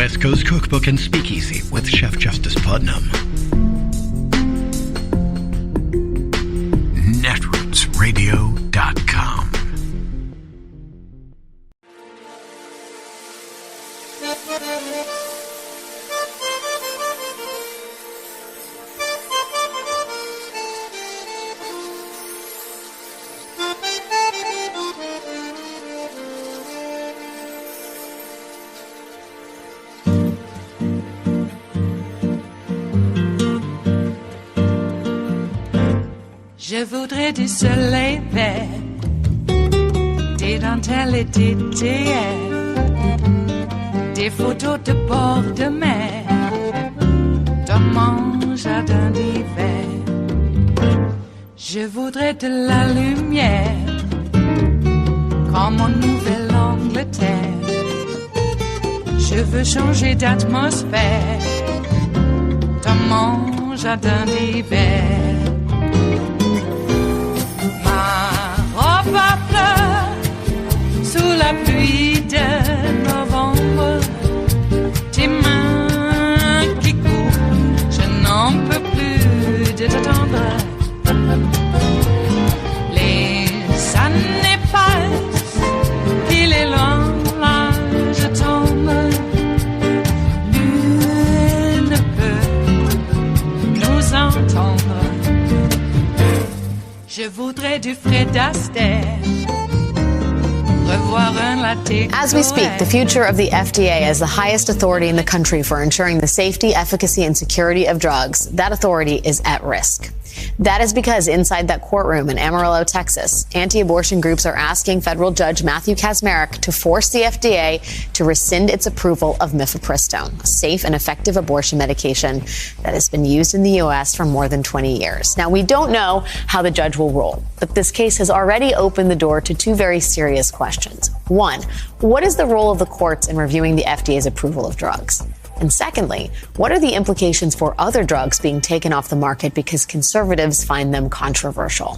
West Coast Cookbook and Speakeasy with Chef Justice Putnam. Netrootsradio.com. Je voudrais du soleil vert, des dentelles et des théières, des photos de bord de mer, dans mon jardin d'hiver. Je voudrais de la lumière, comme en Nouvelle-Angleterre. Je veux changer d'atmosphère, dans mon jardin d'hiver. Ma fleur sous la pluie de novembre, tes mains qui courent, je n'en peux plus de t'attendre. Les années passent, il est loin, là je tombe. Nul ne peut nous entendre. Je voudrais du Fred Astaire. As we speak, the future of the FDA as the highest authority in the country for ensuring the safety, efficacy, and security of drugs, that authority is at risk. That is because inside that courtroom in Amarillo, Texas, anti-abortion groups are asking federal judge Matthew Kacsmaryk to force the FDA to rescind its approval of mifepristone, a safe and effective abortion medication that has been used in the U.S. for more than 20 years. Now, we don't know how the judge will rule, but this case has already opened the door to two very serious questions. One, what is the role of the courts in reviewing the FDA's approval of drugs? And secondly, what are the implications for other drugs being taken off the market because conservatives find them controversial?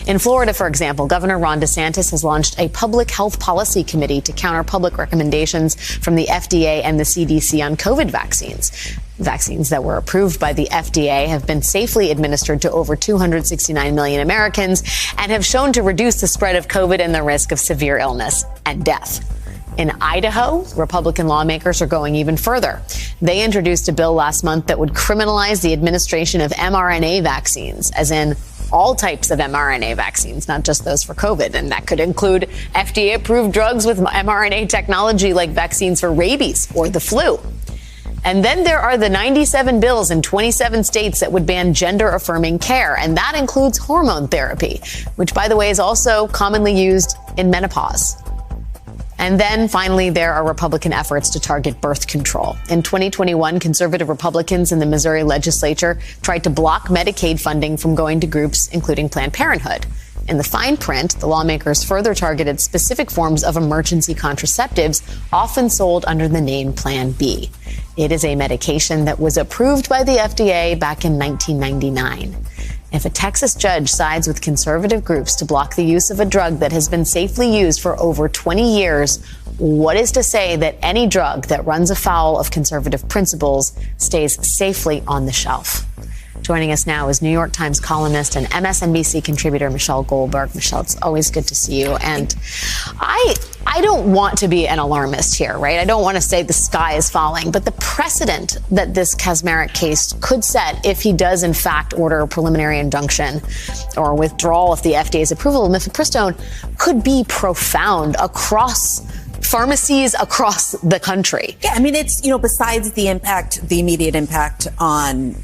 In Florida, for example, Governor Ron DeSantis has launched a public health policy committee to counter public recommendations from the FDA and the CDC on COVID vaccines. Vaccines that were approved by the FDA have been safely administered to over 269 million Americans and have shown to reduce the spread of COVID and the risk of severe illness and death. In Idaho, Republican lawmakers are going even further. They introduced a bill last month that would criminalize the administration of mRNA vaccines, as in all types of mRNA vaccines, not just those for COVID. And that could include FDA-approved drugs with mRNA technology like vaccines for rabies or the flu. And then there are the 97 bills in 27 states that would ban gender-affirming care, and that includes hormone therapy, which, by the way, is also commonly used in menopause. And then finally, there are Republican efforts to target birth control. In 2021, conservative Republicans in the Missouri legislature tried to block Medicaid funding from going to groups including Planned Parenthood. In the fine print, the lawmakers further targeted specific forms of emergency contraceptives, often sold under the name Plan B. It is a medication that was approved by the FDA back in 1999. If a Texas judge sides with conservative groups to block the use of a drug that has been safely used for over 20 years, what is to say that any drug that runs afoul of conservative principles stays safely on the shelf? Joining us now is New York Times columnist and MSNBC contributor Michelle Goldberg. Michelle, it's always good to see you. And I don't want to be an alarmist here, right? I don't want to say the sky is falling, but the precedent that this Kacsmaryk case could set if he does, in fact, order a preliminary injunction or withdrawal of the FDA's approval of mifepristone could be profound across pharmacies across the country. Yeah, I mean, it's, besides the immediate impact on,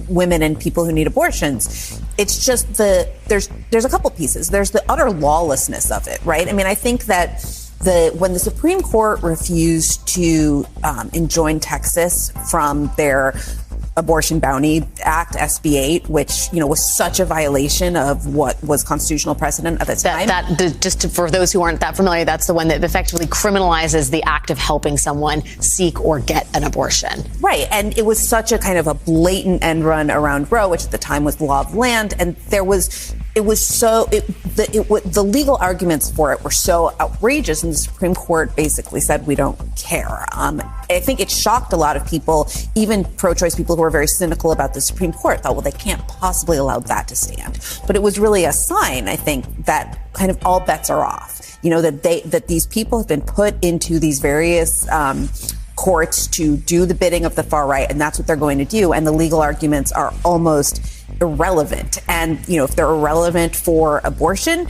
women and people who need abortions, it's just there's a couple pieces. There's the utter lawlessness of it, right? I mean, I think that when the Supreme Court refused to enjoin Texas from their Abortion Bounty Act, SB 8, which, was such a violation of what was constitutional precedent at the time. For those who aren't that familiar, that's the one that effectively criminalizes the act of helping someone seek or get an abortion. Right. And it was such a kind of a blatant end run around Roe, which at the time was the law of land. And there was it was so the legal arguments for it were so outrageous, and the Supreme Court basically said we don't care. I think it shocked a lot of people, even pro-choice people who were very cynical about the Supreme Court. Thought, well, they can't possibly allow that to stand. But it was really a sign, I think, that kind of all bets are off. That these people have been put into these various courts to do the bidding of the far right, and that's what they're going to do. And the legal arguments are almost irrelevant. And, if they're irrelevant for abortion,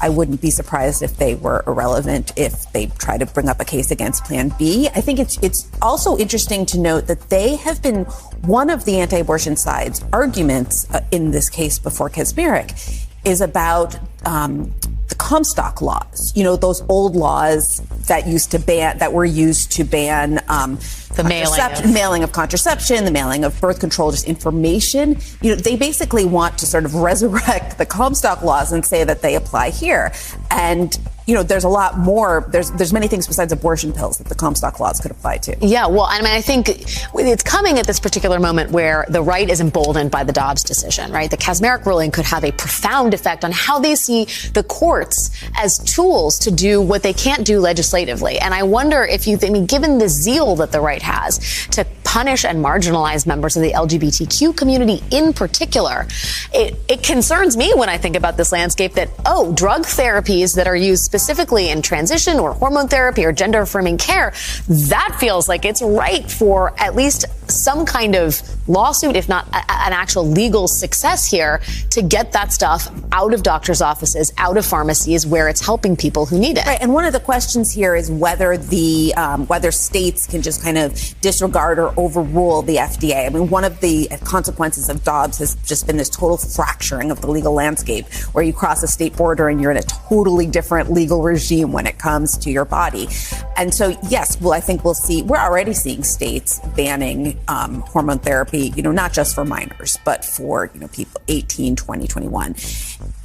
I wouldn't be surprised if they were irrelevant if they try to bring up a case against Plan B. I think it's also interesting to note that they have been one of the anti-abortion side's arguments in this case before Kaczmarek is about the Comstock laws, those old laws that were used to ban the mailing of contraception, the mailing of birth control, just information. They basically want to sort of resurrect the Comstock laws and say that they apply here. And there's a lot more. There's many things besides abortion pills that the Comstock laws could apply to. Yeah, well, I think it's coming at this particular moment where the right is emboldened by the Dobbs decision, right? The Kaczmarek ruling could have a profound effect on how they see the courts as tools to do what they can't do legislatively. And I wonder if given the zeal that the right has to punish and marginalize members of the LGBTQ community in particular, it concerns me when I think about this landscape that, drug therapies that are used specifically in transition or hormone therapy or gender affirming care, that feels like it's ripe for at least some kind of lawsuit, if not an actual legal success here, to get that stuff out of doctors' offices, out of pharmacies where it's helping people who need it. Right. And one of the questions here is whether whether states can just kind of disregard or overrule the FDA. I mean, one of the consequences of Dobbs has just been this total fracturing of the legal landscape, where you cross a state border and you're in a totally different legal regime when it comes to your body. And so, yes, well, I think we're already seeing states banning hormone therapy, not just for minors, but for, people 18, 20, 21.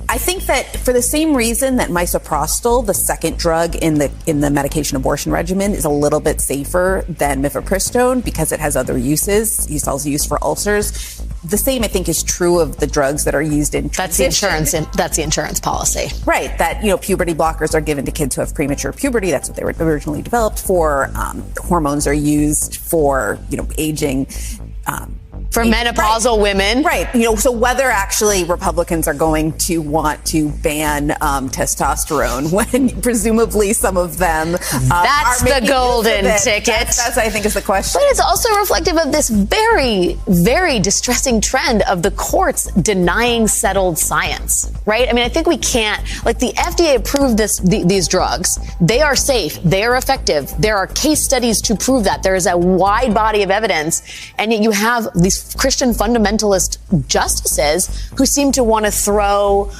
I think that for the same reason that misoprostol, the second drug in the medication abortion regimen, is a little bit safer than mifepristone because it has other uses. It's also used for ulcers. The same, I think, is true of the drugs that are used in transition. That's the insurance policy. Right. That, puberty blockers are given to kids who have premature puberty. That's what they were originally developed for. Hormones are used for, aging. For menopausal women. Right. So whether actually Republicans are going to want to ban testosterone when presumably some of them that's the golden ticket. That's, I think, is the question. But it's also reflective of this very, very distressing trend of the courts denying settled science, right? I mean, I think we can't, the FDA approved these drugs. They are safe. They are effective. There are case studies to prove that. There is a wide body of evidence. And yet you have these Christian fundamentalist justices who seem to want to throw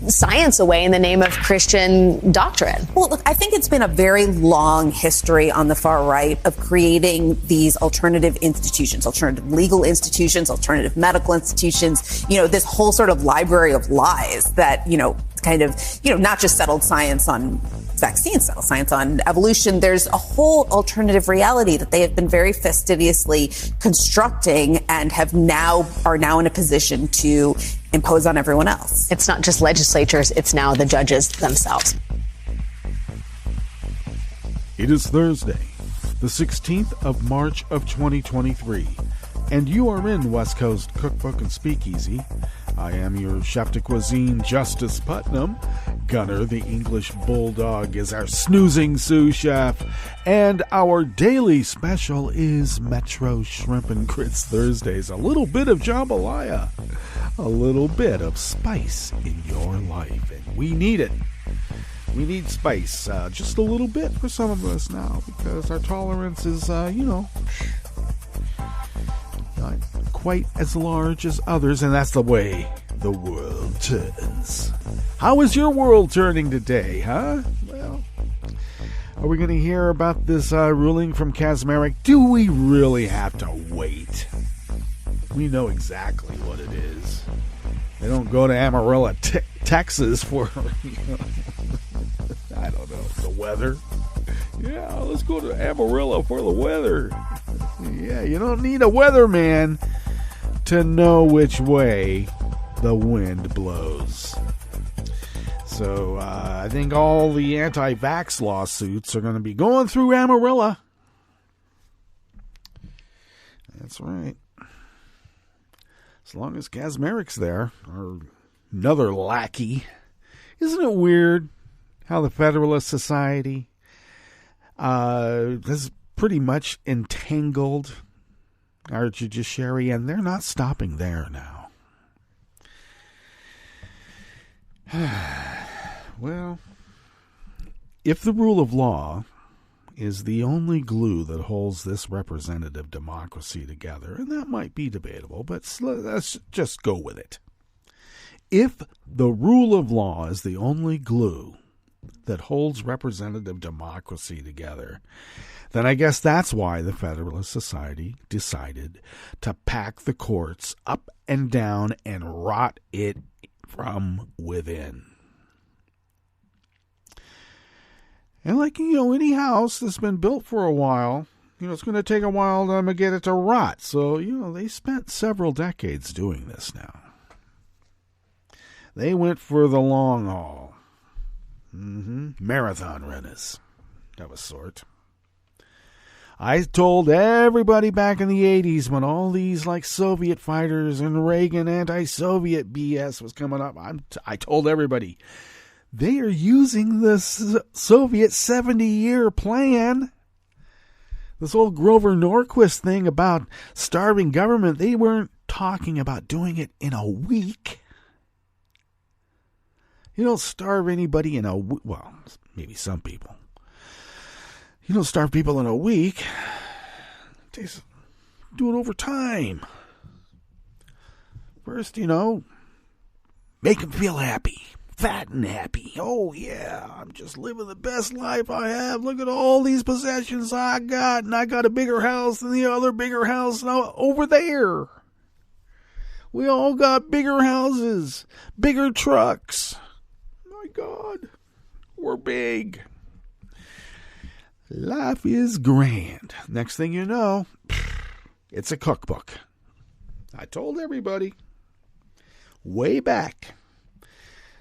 science away in the name of Christian doctrine. Well, look, I think it's been a very long history on the far right of creating these alternative institutions, alternative legal institutions, alternative medical institutions, this whole sort of library of lies that, not just settled science on vaccines, settled science on evolution. There's a whole alternative reality that they have been very fastidiously constructing and are now in a position to impose on everyone else. It's not just legislatures, it's now the judges themselves. It is Thursday, the 16th of March of 2023, and you are in West Coast Cookbook and Speakeasy. I am your chef de cuisine, Justice Putnam. Gunner, the English bulldog, is our snoozing sous chef, and our daily special is Metro Shrimp and Grits Thursdays. A little bit of jambalaya, a little bit of spice in your life, and we need it. We need spice, just a little bit for some of us now, because our tolerance is, not quite as large as others, and that's the way the world turns. How is your world turning today, huh? Well, are we going to hear about this ruling from Kaczmarek? Do we really have to wait? We know exactly what it is. They don't go to Amarillo, Texas for, I don't know, the weather. Yeah, let's go to Amarillo for the weather. Yeah, you don't need a weatherman to know which way the wind blows. So I think all the anti-vax lawsuits are going to be going through Amarillo. That's right. As long as Kazmarik's there, or another lackey. Isn't it weird how the Federalist Society has pretty much entangled our judiciary, and they're not stopping there now. Well, if the rule of law is the only glue that holds this representative democracy together, and that might be debatable, but let's just go with it. If the rule of law is the only glue that holds representative democracy together, then I guess that's why the Federalist Society decided to pack the courts up and down and rot it from within. And like, any house that's been built for a while, it's going to take a while to get it to rot. So, they spent several decades doing this now. They went for the long haul. Marathon runners of a sort. I told everybody back in the 80s when all these Soviet fighters and Reagan anti-Soviet BS was coming up, I told everybody, they are using the Soviet 70-year plan. This old Grover Norquist thing about starving government, they weren't talking about doing it in a week. You don't starve anybody in a week. Well, maybe some people. You don't starve people in a week. Just do it over time. First, make them feel happy. Fat and happy. Oh, yeah, I'm just living the best life I have. Look at all these possessions I got. And I got a bigger house than the other bigger house over there. We all got bigger houses. Bigger trucks. My God, we're big. Life is grand. Next thing you know, it's a cookbook. I told everybody way back,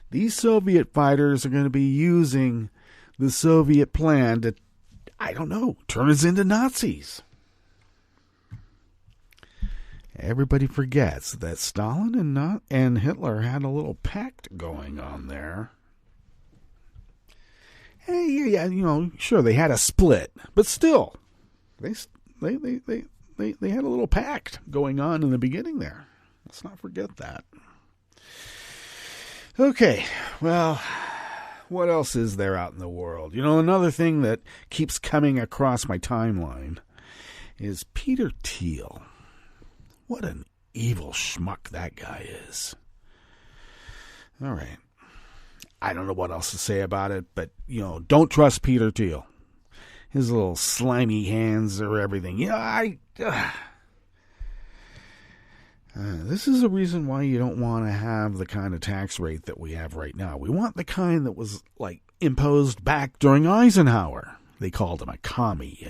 these Soviet fighters are going to be using the Soviet plan to, turn us into Nazis. Everybody forgets that Stalin and Hitler had a little pact going on there. Hey, yeah, sure, they had a split, but still, they had a little pact going on in the beginning there. Let's not forget that. Okay, well, what else is there out in the world? Another thing that keeps coming across my timeline is Peter Thiel. What an evil schmuck that guy is. All right. I don't know what else to say about it, but, don't trust Peter Thiel. His little slimy hands are everything. This is a reason why you don't want to have the kind of tax rate that we have right now. We want the kind that was, imposed back during Eisenhower. They called him a commie,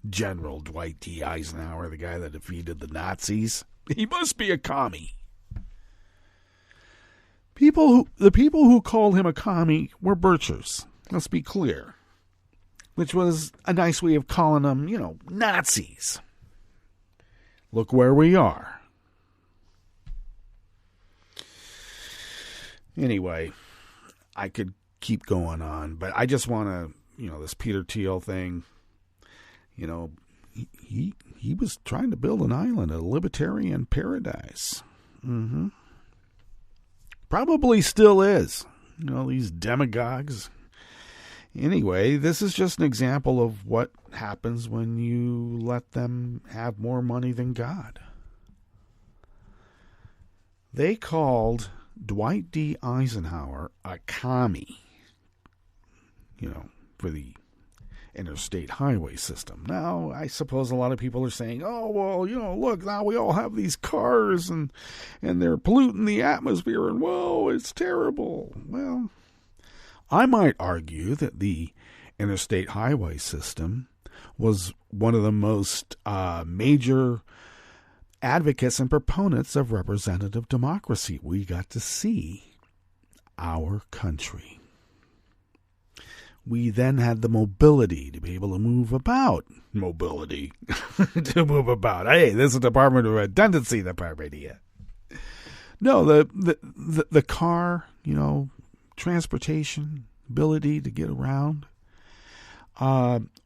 General Dwight D. Eisenhower, the guy that defeated the Nazis. He must be a commie. The people who called him a commie were Birchers. Let's be clear. Which was a nice way of calling them, Nazis. Look where we are. Anyway, I could keep going on, but I just want to, this Peter Thiel thing, he was trying to build an island, a libertarian paradise. Probably still is. These demagogues. Anyway, this is just an example of what happens when you let them have more money than God. They called Dwight D. Eisenhower a commie, for the interstate highway system. Now, I suppose a lot of people are saying, oh, well, look, now we all have these cars and they're polluting the atmosphere and, whoa, it's terrible. Well, I might argue that the interstate highway system was one of the most major advocates and proponents of representative democracy. We got to see our country. We then had the mobility to be able to move about. Mobility to move about. Hey, this is a Department of Redundancy department here. No, the car, transportation, ability to get around,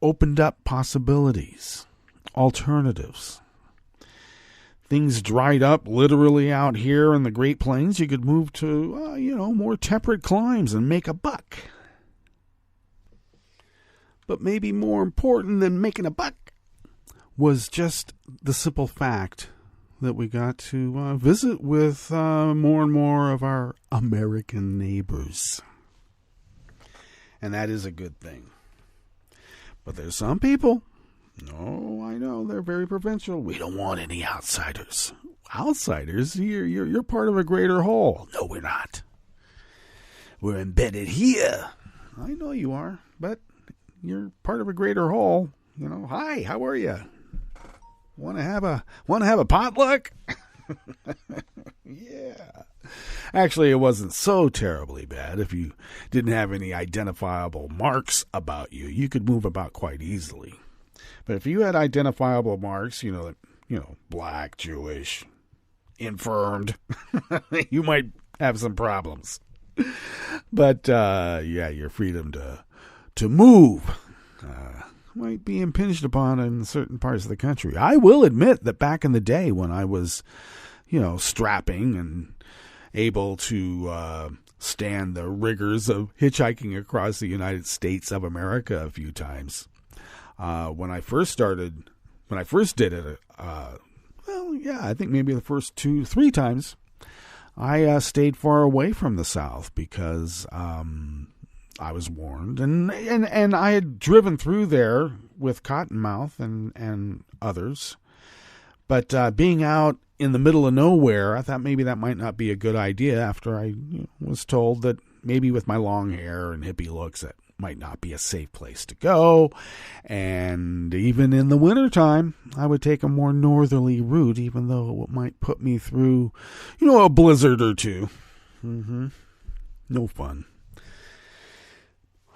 opened up possibilities, alternatives. Things dried up literally out here in the Great Plains. You could move to, more temperate climes and make a buck. But maybe more important than making a buck was just the simple fact that we got to visit with more and more of our American neighbors. And that is a good thing. But there's some people, I know, they're very provincial. We don't want any outsiders. Outsiders? You're part of a greater whole. No, we're not. We're embedded here. I know you are, but you're part of a greater whole. Hi, how are you? Want to have a potluck? Yeah. Actually, it wasn't so terribly bad. If you didn't have any identifiable marks about you, you could move about quite easily. But if you had identifiable marks, black, Jewish, infirmed, you might have some problems. But your freedom to move might be impinged upon in certain parts of the country. I will admit that back in the day when I was, strapping and able to stand the rigors of hitchhiking across the United States of America a few times, when I first did it, I think maybe the first 2-3 times, I stayed far away from the South because I was warned, and I had driven through there with Cottonmouth and others, but being out in the middle of nowhere, I thought maybe that might not be a good idea after I was told that maybe with my long hair and hippie looks that might not be a safe place to go, and even in the wintertime, I would take a more northerly route, even though it might put me through, a blizzard or two. No fun.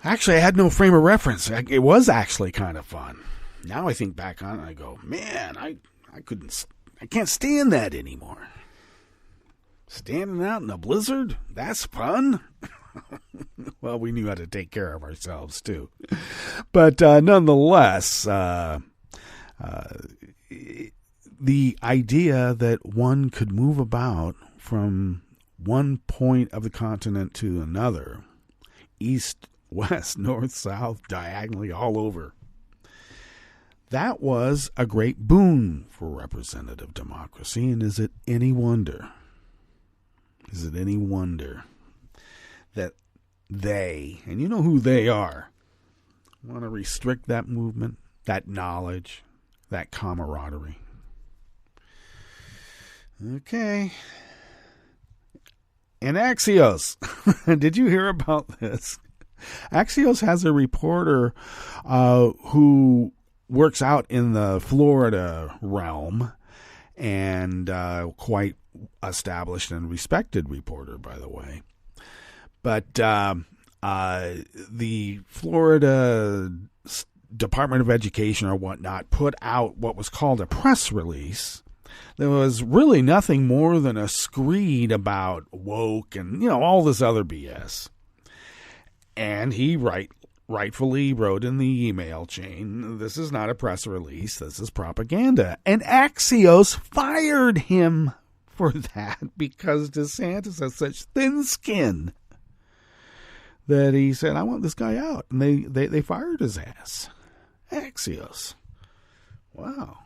Actually, I had no frame of reference. It was actually kind of fun. Now I think back on it, I go, man, I can't stand that anymore. Standing out in a blizzard? That's fun. Well, we knew how to take care of ourselves, too. But nonetheless, the idea that one could move about from one point of the continent to another, east, west, north, south, diagonally, all over. That was a great boon for representative democracy, and is it any wonder? That they, and you know who they are, want to restrict that movement, that knowledge, that camaraderie? Okay. And Axios, did you hear about this? Axios has a reporter who works out in the Florida realm, and quite established and respected reporter, by the way. But the Florida Department of Education or whatnot put out what was called a press release. There was really nothing more than a screed about woke and, all this other BS. And he rightfully wrote in the email chain, this is not a press release, this is propaganda. And Axios fired him for that because DeSantis has such thin skin that he said, I want this guy out. And they fired his ass. Axios. Wow.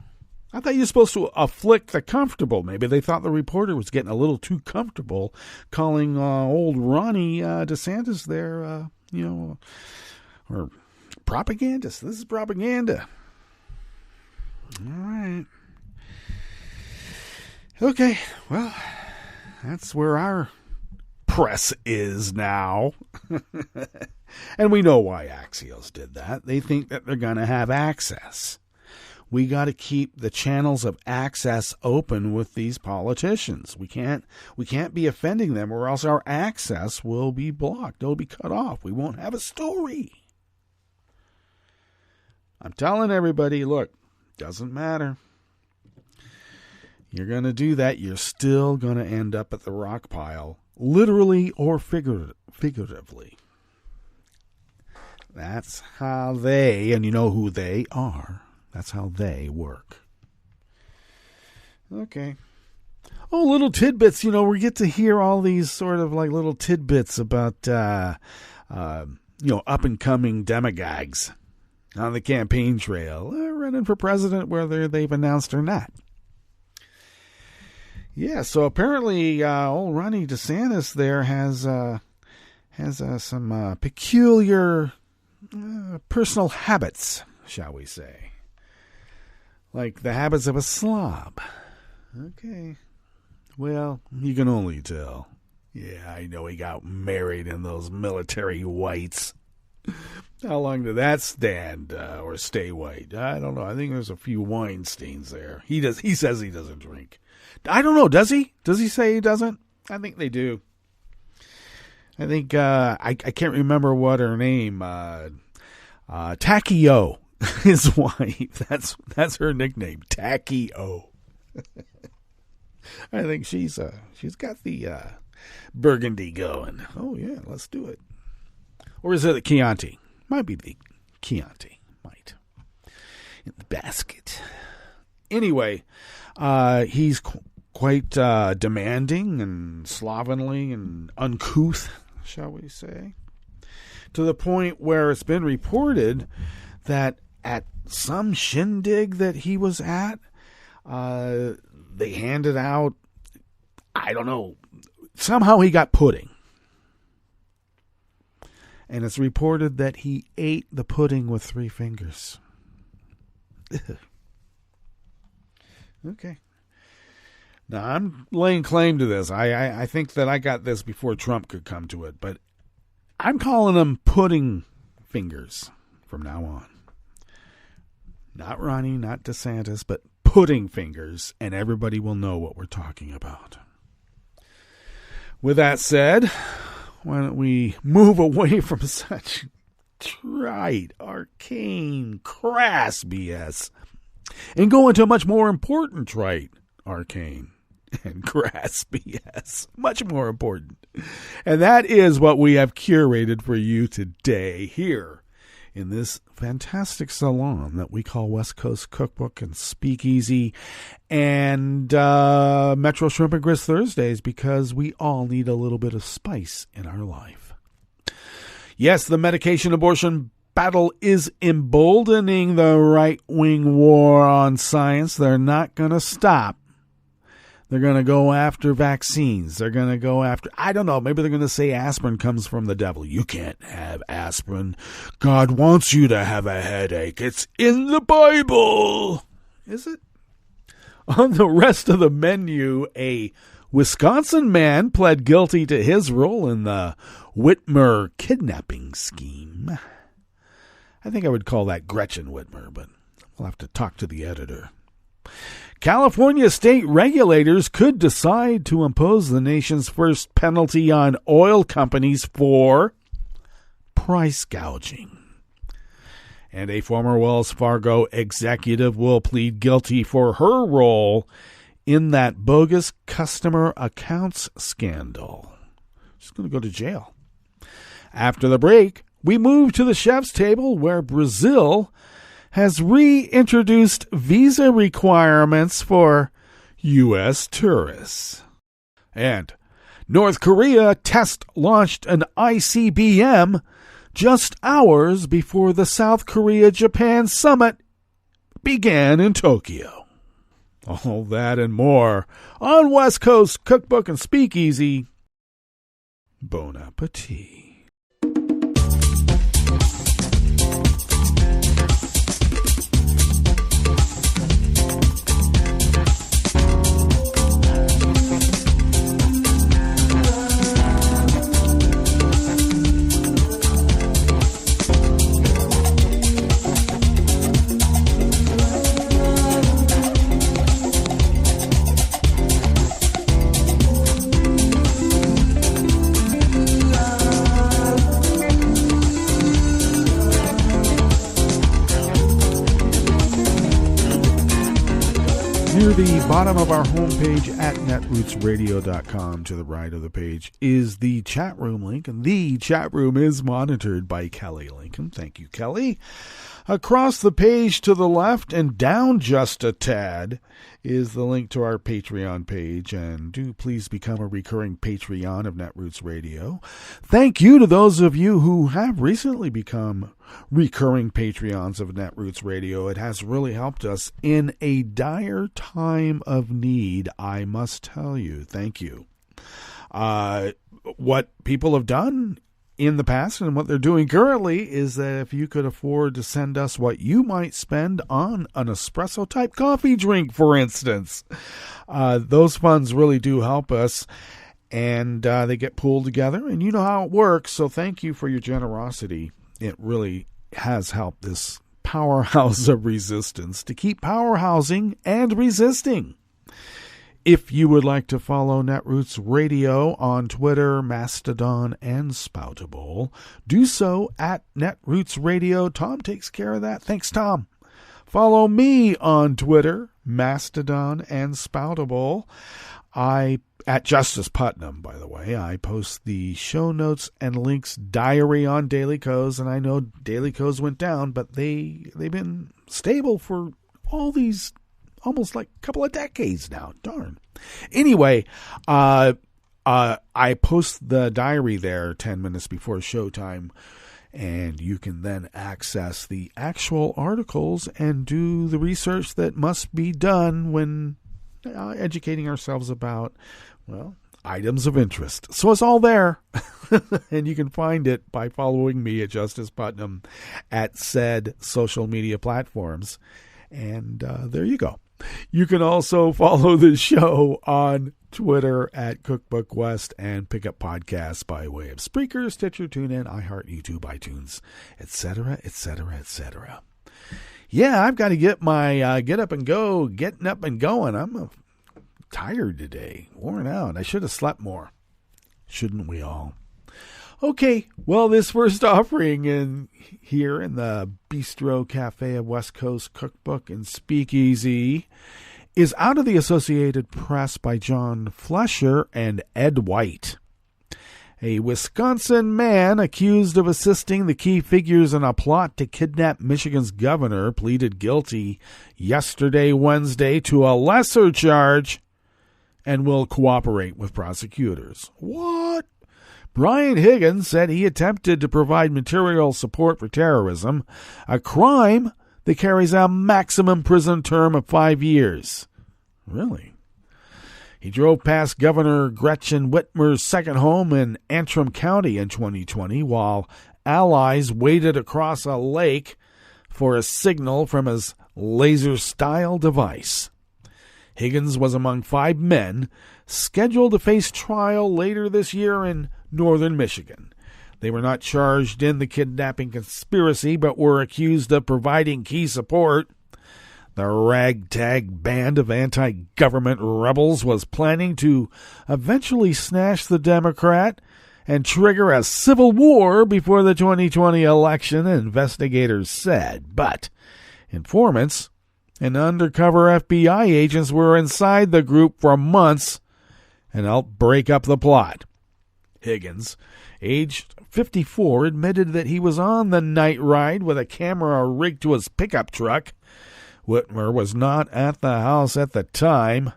I thought you were supposed to afflict the comfortable. Maybe they thought the reporter was getting a little too comfortable calling old Ronnie DeSantis there, or propagandist. This is propaganda. All right. Okay, well, that's where our press is now. And we know why Axios did that. They think that they're going to have access. We got to keep the channels of access open with these politicians. We can't be offending them, or else our access will be blocked. It'll be cut off. We won't have a story. I'm telling everybody, look, doesn't matter. You're going to do that, you're still going to end up at the rock pile, literally or figuratively. That's how they, and you know who they are, that's how they work. Okay. Oh, little tidbits, we get to hear all these sort of like little tidbits about, up-and-coming demagogues on the campaign trail, running for president, whether they've announced or not. Yeah, so apparently old Ronnie DeSantis there has some peculiar personal habits, shall we say. Like the habits of a slob. Okay. Well, you can only tell. Yeah, I know he got married in those military whites. How long did that stand or stay white? I don't know. I think there's a few wine stains there. He says he doesn't drink. I don't know. Does he? Does he say he doesn't? I think they do. I think I can't remember what her name. Tacky-O, his wife. That's her nickname. Tacky-O. I think she's got the burgundy going. Oh yeah, let's do it. Or is it the Chianti? Might be the Chianti. Might. In the basket. Anyway, he's quite demanding and slovenly and uncouth, shall we say, to the point where it's been reported that at some shindig that he was at, they handed out, I don't know, somehow he got pudding. And it's reported that he ate the pudding with 3 fingers. Okay. Now, I'm laying claim to this. I think that I got this before Trump could come to it. But I'm calling them pudding fingers from now on. Not Ronnie, not DeSantis, but pudding fingers. And everybody will know what we're talking about. With that said, why don't we move away from such trite, arcane, crass BS and go into much more important trite, arcane, and crass BS. Much more important. And that is what we have curated for you today here in this fantastic salon that we call West Coast Cookbook and Speakeasy and Metro Shrimp and Grist Thursdays, because we all need a little bit of spice in our life. Yes, the medication abortion battle is emboldening the right-wing war on science. They're not going to stop. They're going to go after vaccines. They're going to go after, I don't know, maybe they're going to say aspirin comes from the devil. You can't have aspirin. God wants you to have a headache. It's in the Bible. Is it? On the rest of the menu, a Wisconsin man pled guilty to his role in the Whitmer kidnapping scheme. I think I would call that Gretchen Whitmer, but we'll have to talk to the editor. California state regulators could decide to impose the nation's first penalty on oil companies for price gouging. And a former Wells Fargo executive will plead guilty for her role in that bogus customer accounts scandal. She's going to go to jail. After the break, we move to the chef's table, where Brazil has reintroduced visa requirements for U.S. tourists. And North Korea test-launched an ICBM just hours before the South Korea-Japan summit began in Tokyo. All that and more on West Coast Cookbook and Speakeasy. Bon appetit. Near the bottom of our homepage at netrootsradio.com, to the right of the page, is the chat room link, and the chat room is monitored by Kelly Lincoln. Thank you, Kelly. Across the page to the left and down just a tad is the link to our Patreon page, and do please become a recurring Patreon of Netroots Radio. Thank you to those of you who have recently become recurring Patreons of Netroots Radio. It has really helped us in a dire time of need, I must tell you. Thank you. What people have done in the past and what they're doing currently is that if you could afford to send us what you might spend on an espresso type coffee drink, for instance, those funds really do help us, and they get pooled together, and you know how it works. So thank you for your generosity. It really has helped this powerhouse of resistance to keep powerhousing and resisting. If you would like to follow Netroots Radio on Twitter, Mastodon, and Spoutable, do so at Netroots Radio. Tom takes care of that. Thanks, Tom. Follow me on Twitter, Mastodon, and Spoutable. At Justice Putnam, by the way. I post the show notes and links diary on Daily Kos, and I know Daily Kos went down, but they've been stable for all these almost like a couple of decades now. Darn. Anyway, I post the diary there 10 minutes before showtime, and you can then access the actual articles and do the research that must be done when educating ourselves about, well, items of interest. So it's all there. And you can find it by following me at Justice Putnam at said social media platforms. And there you go. You can also follow the show on Twitter at Cookbook West and pick up podcasts by way of Spreaker, Stitcher, TuneIn, iHeart, YouTube, iTunes, etc., etc., etc. Yeah, I've got to get my getting up and going. I'm tired today, worn out. I should have slept more. Shouldn't we all? Okay, well, this first offering here in the Bistro Cafe of West Coast Cookbook and Speakeasy is out of the Associated Press by John Flesher and Ed White. A Wisconsin man accused of assisting the key figures in a plot to kidnap Michigan's governor pleaded guilty yesterday, Wednesday, to a lesser charge and will cooperate with prosecutors. What? Brian Higgins said he attempted to provide material support for terrorism, a crime that carries a maximum prison term of 5 years. Really? He drove past Governor Gretchen Whitmer's second home in Antrim County in 2020 while allies waited across a lake for a signal from his laser-style device. Higgins was among 5 men scheduled to face trial later this year in northern Michigan. They were not charged in the kidnapping conspiracy, but were accused of providing key support. The ragtag band of anti-government rebels was planning to eventually snatch the Democrat and trigger a civil war before the 2020 election, investigators said. But informants and undercover FBI agents were inside the group for months and helped break up the plot. Higgins, aged 54, admitted that he was on the night ride with a camera rigged to his pickup truck. Whitmer was not at the house at the time.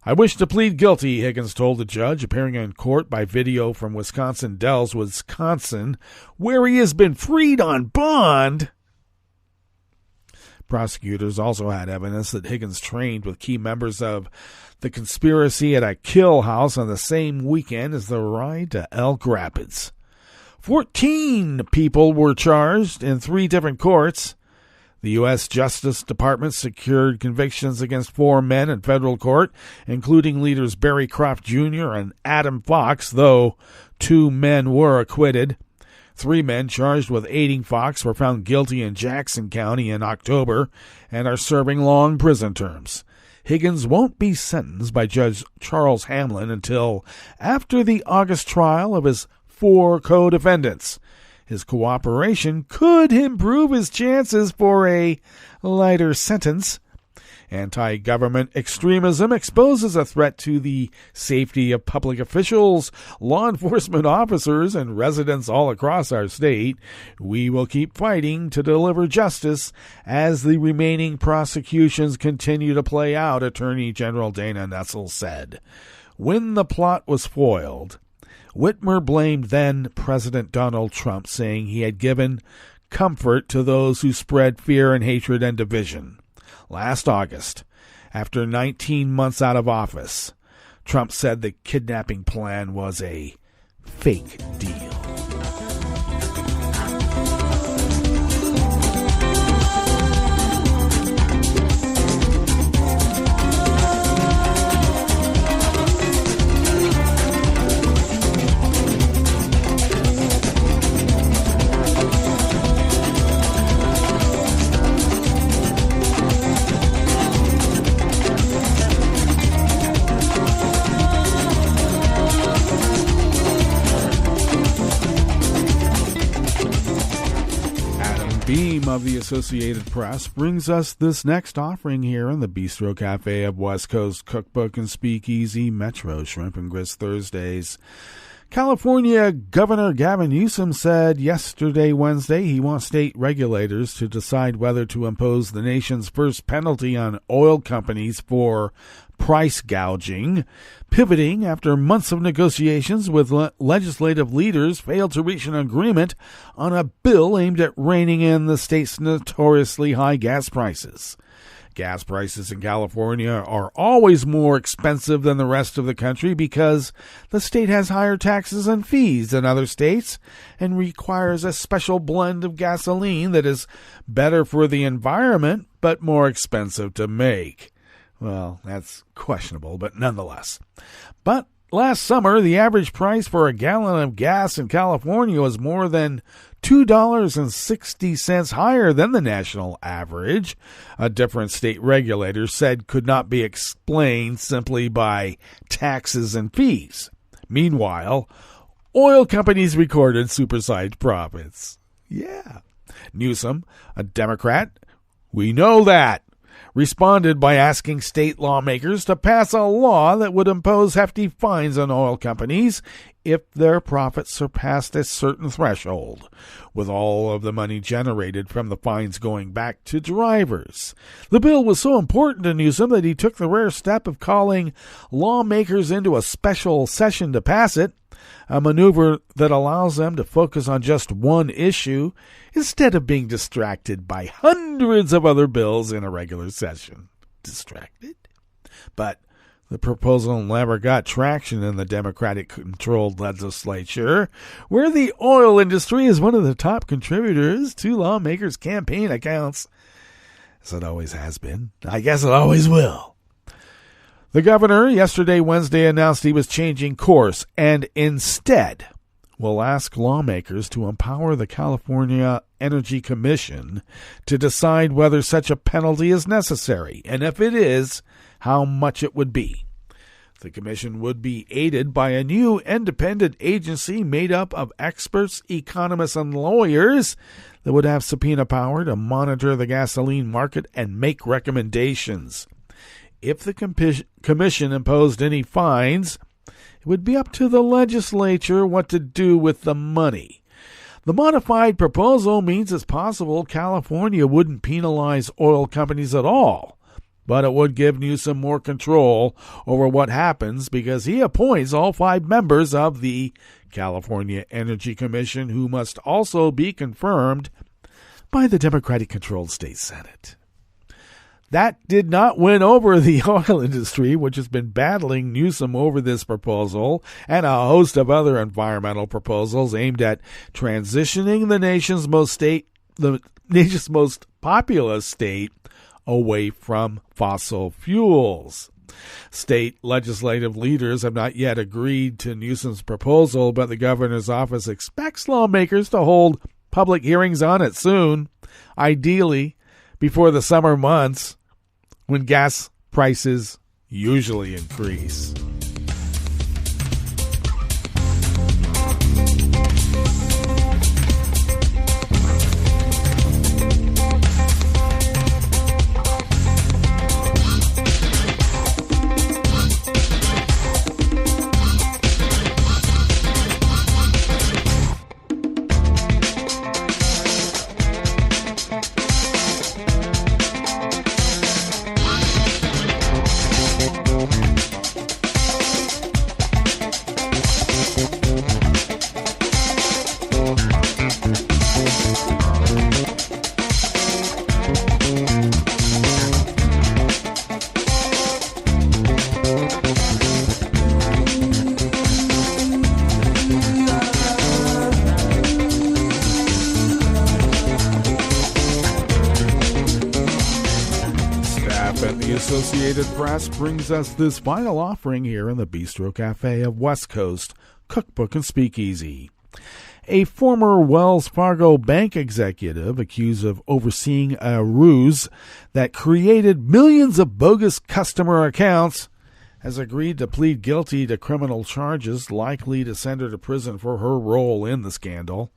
I wish to plead guilty, Higgins told the judge, appearing in court by video from Wisconsin Dells, Wisconsin, where he has been freed on bond. Prosecutors also had evidence that Higgins trained with key members of the conspiracy at a kill house on the same weekend as the ride to Elk Rapids. 14 people were charged in 3 different courts. The U.S. Justice Department secured convictions against 4 men in federal court, including leaders Barry Croft Jr. and Adam Fox, though 2 men were acquitted. 3 men charged with aiding Fox were found guilty in Jackson County in October and are serving long prison terms. Higgins won't be sentenced by Judge Charles Hamlin until after the August trial of his 4 co-defendants. His cooperation could improve his chances for a lighter sentence. Anti-government extremism exposes a threat to the safety of public officials, law enforcement officers, and residents all across our state. We will keep fighting to deliver justice as the remaining prosecutions continue to play out, Attorney General Dana Nessel said. When the plot was foiled, Whitmer blamed then-President Donald Trump, saying he had given comfort to those who spread fear and hatred and division. Last August, after 19 months out of office, Trump said the kidnapping plan was a fake deal. Beam of the Associated Press brings us this next offering here in the Bistro Cafe of West Coast Cookbook and Speakeasy Metro Shrimp and Grist Thursdays. California Governor Gavin Newsom said yesterday, Wednesday, he wants state regulators to decide whether to impose the nation's first penalty on oil companies for price gouging, pivoting after months of negotiations with legislative leaders failed to reach an agreement on a bill aimed at reining in the state's notoriously high gas prices. Gas prices in California are always more expensive than the rest of the country because the state has higher taxes and fees than other states and requires a special blend of gasoline that is better for the environment but more expensive to make. Well, that's questionable, but nonetheless. But last summer, the average price for a gallon of gas in California was more than $2.60 higher than the national average. A different state regulator said could not be explained simply by taxes and fees. Meanwhile, oil companies recorded supersized profits. Yeah. Newsom, a Democrat, we know that, responded by asking state lawmakers to pass a law that would impose hefty fines on oil companies if their profits surpassed a certain threshold, with all of the money generated from the fines going back to drivers. The bill was so important to Newsom that he took the rare step of calling lawmakers into a special session to pass it, a maneuver that allows them to focus on just one issue instead of being distracted by hundreds of other bills in a regular session. Distracted? But the proposal never got traction in the Democratic-controlled legislature, where the oil industry is one of the top contributors to lawmakers' campaign accounts, as it always has been. I guess it always will. The governor yesterday, Wednesday, announced he was changing course and instead will ask lawmakers to empower the California Energy Commission to decide whether such a penalty is necessary, and if it is, how much it would be. The commission would be aided by a new independent agency made up of experts, economists, and lawyers that would have subpoena power to monitor the gasoline market and make recommendations. If the commission imposed any fines, it would be up to the legislature what to do with the money. The modified proposal means it's possible California wouldn't penalize oil companies at all, but it would give Newsom more control over what happens because he appoints all 5 members of the California Energy Commission, who must also be confirmed by the Democratic-controlled state Senate. That did not win over the oil industry, which has been battling Newsom over this proposal and a host of other environmental proposals aimed at transitioning the nation's most populous state away from fossil fuels. State legislative leaders have not yet agreed to Newsom's proposal, but the governor's office expects lawmakers to hold public hearings on it soon, ideally before the summer months, when gas prices usually increase. The Associated Press brings us this final offering here in the Bistro Cafe of West Coast Cookbook and Speakeasy. A former Wells Fargo bank executive accused of overseeing a ruse that created millions of bogus customer accounts has agreed to plead guilty to criminal charges likely to send her to prison for her role in the scandal.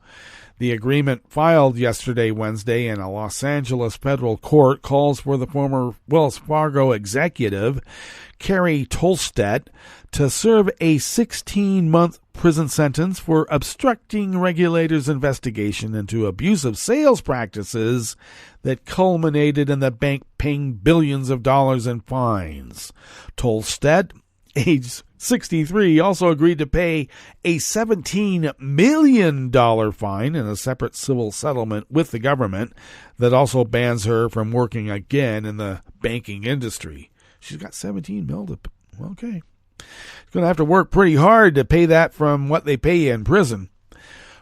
The agreement filed yesterday, Wednesday, in a Los Angeles federal court calls for the former Wells Fargo executive, Carrie Tolstedt, to serve a 16-month prison sentence for obstructing regulators' investigation into abusive sales practices that culminated in the bank paying billions of dollars in fines. Tolstedt, aged 63, also agreed to pay a $17 million fine in a separate civil settlement with the government that also bans her from working again in the banking industry. She's got $17 million. Okay. She's going to have to work pretty hard to pay that from what they pay you in prison.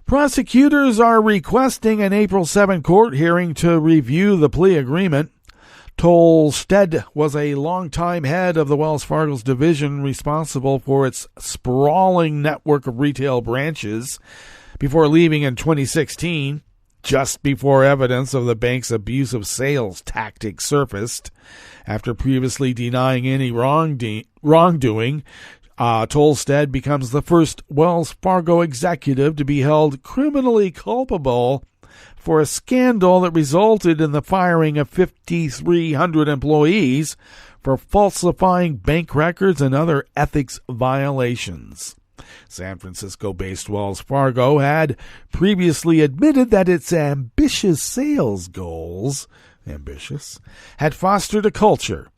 Prosecutors are requesting an April 7 court hearing to review the plea agreement. Tolstedt was a longtime head of the Wells Fargo's division responsible for its sprawling network of retail branches before leaving in 2016, just before evidence of the bank's abusive sales tactics surfaced. After previously denying any wrongdoing, Tolstedt becomes the first Wells Fargo executive to be held criminally culpable for a scandal that resulted in the firing of 5,300 employees for falsifying bank records and other ethics violations. San Francisco-based Wells Fargo had previously admitted that its ambitious sales goals had fostered a culture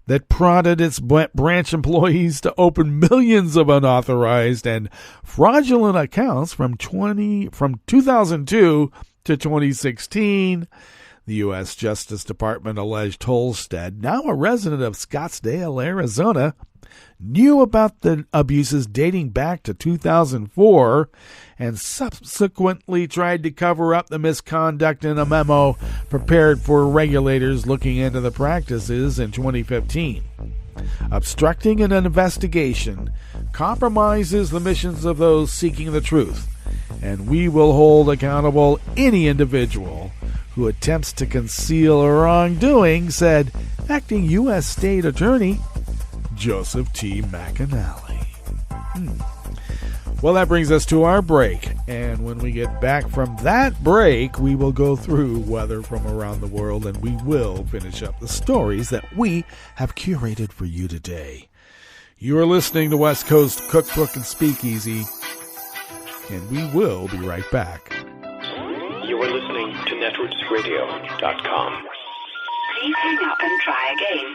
that prodded its branch employees to open millions of unauthorized and fraudulent accounts from 2002 to 2016. The U.S. Justice Department alleged Tolstedt, now a resident of Scottsdale, Arizona, knew about the abuses dating back to 2004 and subsequently tried to cover up the misconduct in a memo prepared for regulators looking into the practices in 2015. Obstructing an investigation compromises the missions of those seeking the truth, and we will hold accountable any individual who attempts to conceal wrongdoing, said acting U.S. State Attorney Joseph T. McAnally. Well, that brings us to our break, and when we get back from that break, we will go through weather from around the world, and we will finish up the stories that we have curated for you today. You are listening to West Coast Cookbook and Speakeasy, and we will be right back. You are listening to netrootsradio.com. Please hang up and try again.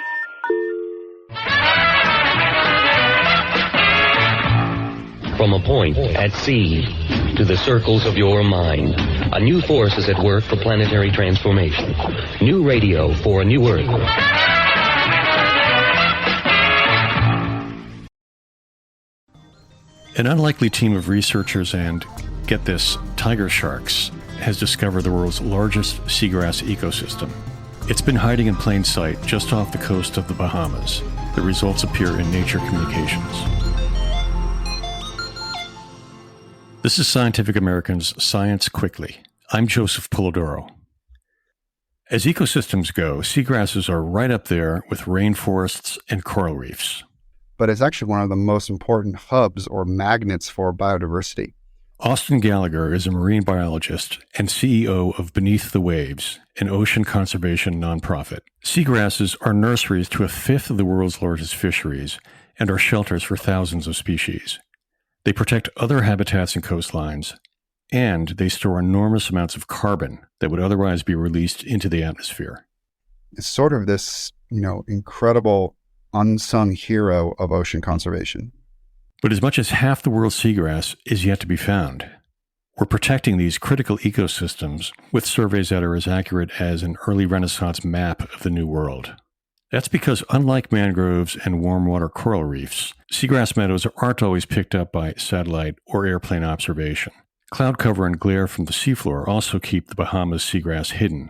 From a point at sea to the circles of your mind, a new force is at work for planetary transformation. New radio for a new Earth. An unlikely team of researchers and, get this, tiger sharks has discovered the world's largest seagrass ecosystem. It's been hiding in plain sight just off the coast of the Bahamas. The results appear in Nature Communications. This is Scientific American's Science Quickly. I'm Joseph Polidoro. As ecosystems go, seagrasses are right up there with rainforests and coral reefs. But it's actually one of the most important hubs or magnets for biodiversity. Austin Gallagher is a marine biologist and CEO of Beneath the Waves, an ocean conservation nonprofit. Seagrasses are nurseries to a fifth of the world's largest fisheries and are shelters for thousands of species. They protect other habitats and coastlines, and they store enormous amounts of carbon that would otherwise be released into the atmosphere. It's sort of this, incredible unsung hero of ocean conservation. But as much as half the world's seagrass is yet to be found. We're protecting these critical ecosystems with surveys that are as accurate as an early Renaissance map of the New World. That's because unlike mangroves and warm water coral reefs, seagrass meadows aren't always picked up by satellite or airplane observation. Cloud cover and glare from the seafloor also keep the Bahamas seagrass hidden.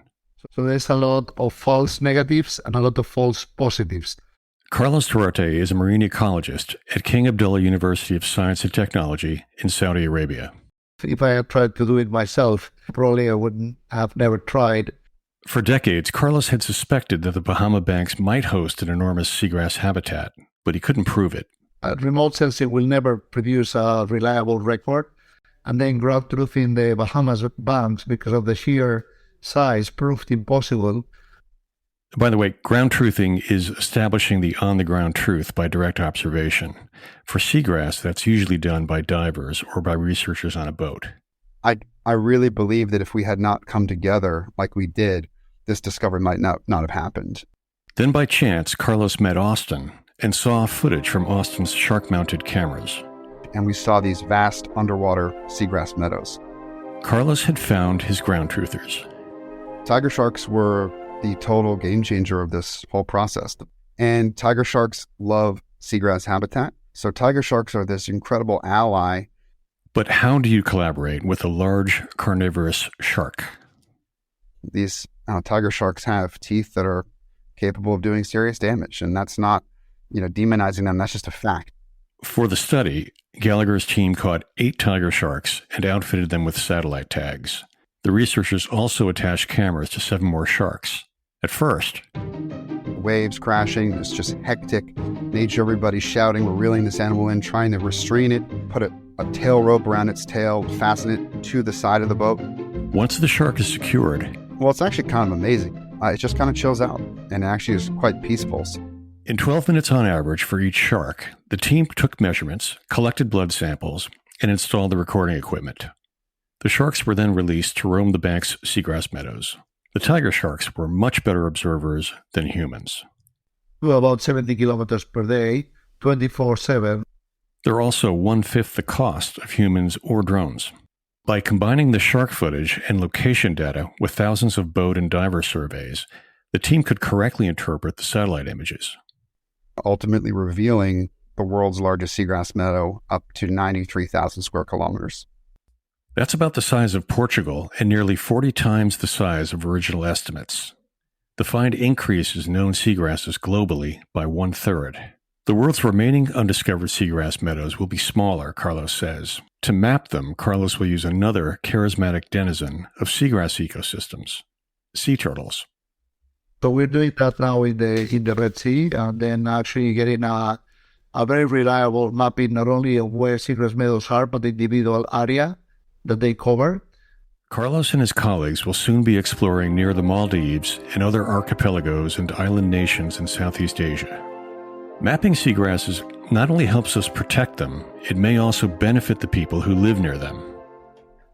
So there's a lot of false negatives and a lot of false positives. Carlos Duarte is a marine ecologist at King Abdullah University of Science and Technology in Saudi Arabia. If I had tried to do it myself, probably I wouldn't have never tried. For decades, Carlos had suspected that the Bahama Banks might host an enormous seagrass habitat, but he couldn't prove it. Remote sensing will never produce a reliable record, and then ground truthing the Bahamas banks because of the sheer size proved impossible. By the way, ground truthing is establishing the on-the-ground truth by direct observation. For seagrass, that's usually done by divers or by researchers on a boat. I really believe that if we had not come together like we did, this discovery might not have happened. Then by chance, Carlos met Austin and saw footage from Austin's shark-mounted cameras. And we saw these vast underwater seagrass meadows. Carlos had found his ground truthers. Tiger sharks were the total game changer of this whole process. And tiger sharks love seagrass habitat. So tiger sharks are this incredible ally. But how do you collaborate with a large carnivorous shark? These tiger sharks have teeth that are capable of doing serious damage. And that's not, demonizing them. That's just a fact. For the study, Gallagher's team caught 8 tiger sharks and outfitted them with satellite tags. The researchers also attached cameras to 7 more sharks. At first, waves crashing, it's just hectic nature, everybody's shouting, we're reeling this animal in, trying to restrain it, put a tail rope around its tail, fasten it to the side of the boat. Once the shark is secured, well, it's actually kind of amazing. It just kind of chills out, and it actually is quite peaceful. In 12 minutes on average for each shark, the team took measurements, collected blood samples, and installed the recording equipment. The sharks were then released to roam the bank's seagrass meadows. The tiger sharks were much better observers than humans. Well, about 70 kilometers per day, 24/7. They're also 1/5 the cost of humans or drones. By combining the shark footage and location data with thousands of boat and diver surveys, the team could correctly interpret the satellite images, ultimately revealing the world's largest seagrass meadow up to 93,000 square kilometers. That's about the size of Portugal and nearly 40 times the size of original estimates. The find increases known seagrasses globally by 1/3. The world's remaining undiscovered seagrass meadows will be smaller, Carlos says. To map them, Carlos will use another charismatic denizen of seagrass ecosystems, sea turtles. So we're doing that now in the Red Sea, and then actually getting a very reliable mapping not only of where seagrass meadows are, but the individual area that they cover. Carlos and his colleagues will soon be exploring near the Maldives and other archipelagos and island nations in Southeast Asia. Mapping seagrasses not only helps us protect them, it may also benefit the people who live near them.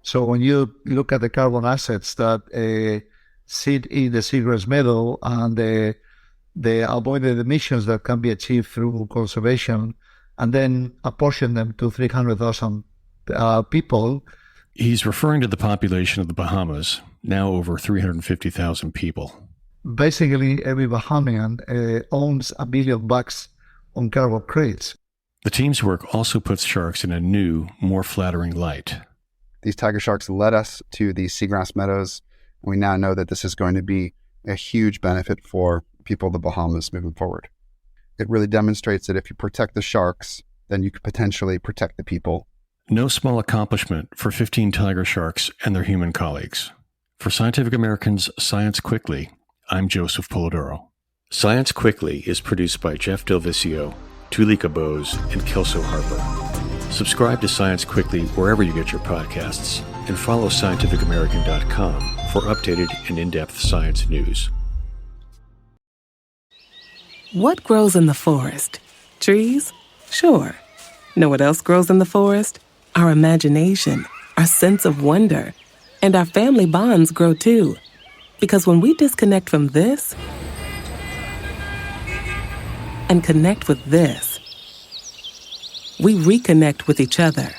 So when you look at the carbon assets that sit in the seagrass meadow and the avoided emissions that can be achieved through conservation, and then apportion them to 300,000 people. He's referring to the population of the Bahamas, now over 350,000 people. Basically, every Bahamian owns $1 billion on carbon credits. The team's work also puts sharks in a new, more flattering light. These tiger sharks led us to these seagrass meadows. We now know that this is going to be a huge benefit for people of the Bahamas moving forward. It really demonstrates that if you protect the sharks, then you could potentially protect the people. No small accomplishment for 15 tiger sharks and their human colleagues. For Scientific American's Science Quickly, I'm Joseph Polidoro. Science Quickly is produced by Jeff Delvicio, Tulika Bose, and Kelso Harper. Subscribe to Science Quickly wherever you get your podcasts, and follow scientificamerican.com for updated and in-depth science news. What grows in the forest? Trees? Sure. Know what else grows in the forest? Our imagination, our sense of wonder, and our family bonds grow too. Because when we disconnect from this and connect with this, we reconnect with each other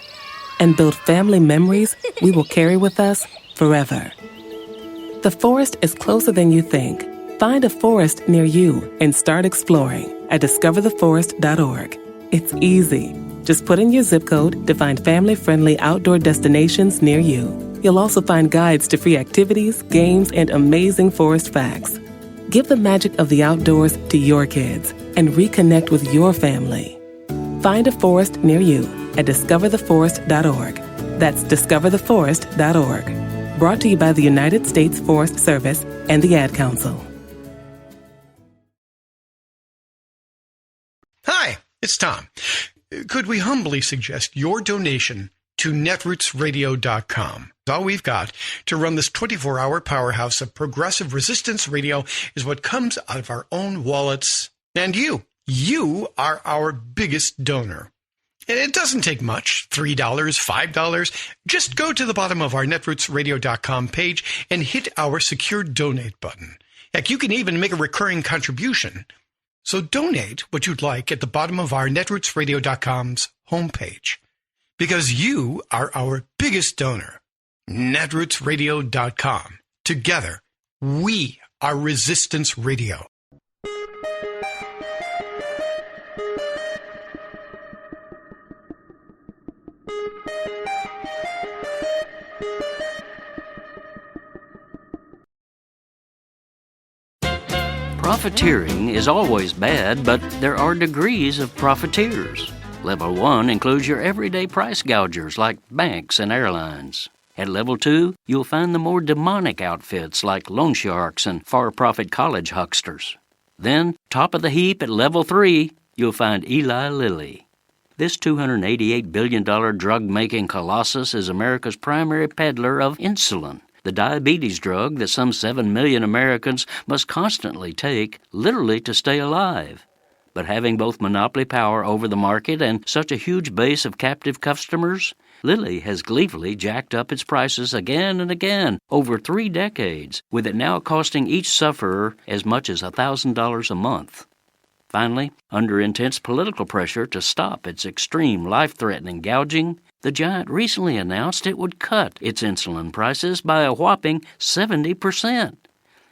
and build family memories we will carry with us forever. The forest is closer than you think. Find a forest near you and start exploring at discovertheforest.org. It's easy. Just put in your zip code to find family-friendly outdoor destinations near you. You'll also find guides to free activities, games, and amazing forest facts. Give the magic of the outdoors to your kids and reconnect with your family. Find a forest near you at discovertheforest.org. That's discovertheforest.org. Brought to you by the United States Forest Service and the Ad Council. Hi, it's Tom. Could we humbly suggest your donation to netrootsradio.com? All we've got to run this 24-hour powerhouse of progressive resistance radio is what comes out of our own wallets. And you are our biggest donor. It doesn't take much, $3, $5. Just go to the bottom of our netrootsradio.com page and hit our secure donate button. Heck, you can even make a recurring contribution. So donate what you'd like at the bottom of our netrootsradio.com's homepage. Because you are our biggest donor. netrootsradio.com. Together, we are Resistance Radio. Profiteering is always bad, but there are degrees of profiteers. Level 1 includes your everyday price gougers like banks and airlines. At Level 2, you'll find the more demonic outfits like loan sharks and for-profit college hucksters. Then, top of the heap at Level 3, you'll find Eli Lilly. This $288 billion drug-making colossus is America's primary peddler of insulin, the diabetes drug that some 7 million Americans must constantly take, literally to stay alive. But having both monopoly power over the market and such a huge base of captive customers, Lilly has gleefully jacked up its prices again and again over 3 decades, with it now costing each sufferer as much as $1,000 a month. Finally, under intense political pressure to stop its extreme life-threatening gouging, the giant recently announced it would cut its insulin prices by a whopping 70%.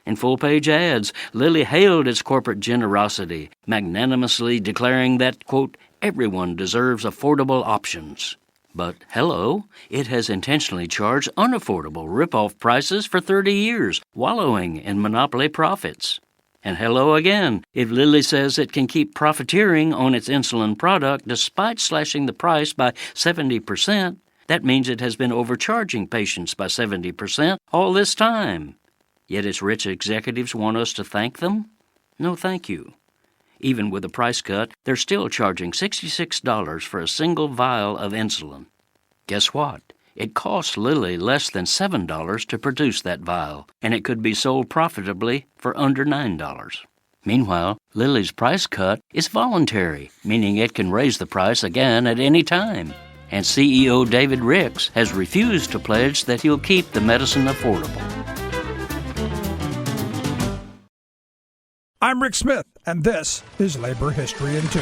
In full-page ads, Lilly hailed its corporate generosity, magnanimously declaring that, quote, everyone deserves affordable options. But, hello, it has intentionally charged unaffordable rip-off prices for 30 years, wallowing in monopoly profits. And hello again, if Lilly says it can keep profiteering on its insulin product despite slashing the price by 70%, that means it has been overcharging patients by 70% all this time. Yet its rich executives want us to thank them? No, thank you. Even with a price cut, they're still charging $66 for a single vial of insulin. Guess what? It costs Lilly less than $7 to produce that vial, and it could be sold profitably for under $9. Meanwhile, Lilly's price cut is voluntary, meaning it can raise the price again at any time. And CEO David Ricks has refused to pledge that he'll keep the medicine affordable. I'm Rick Smith, and this is Labor History in 2.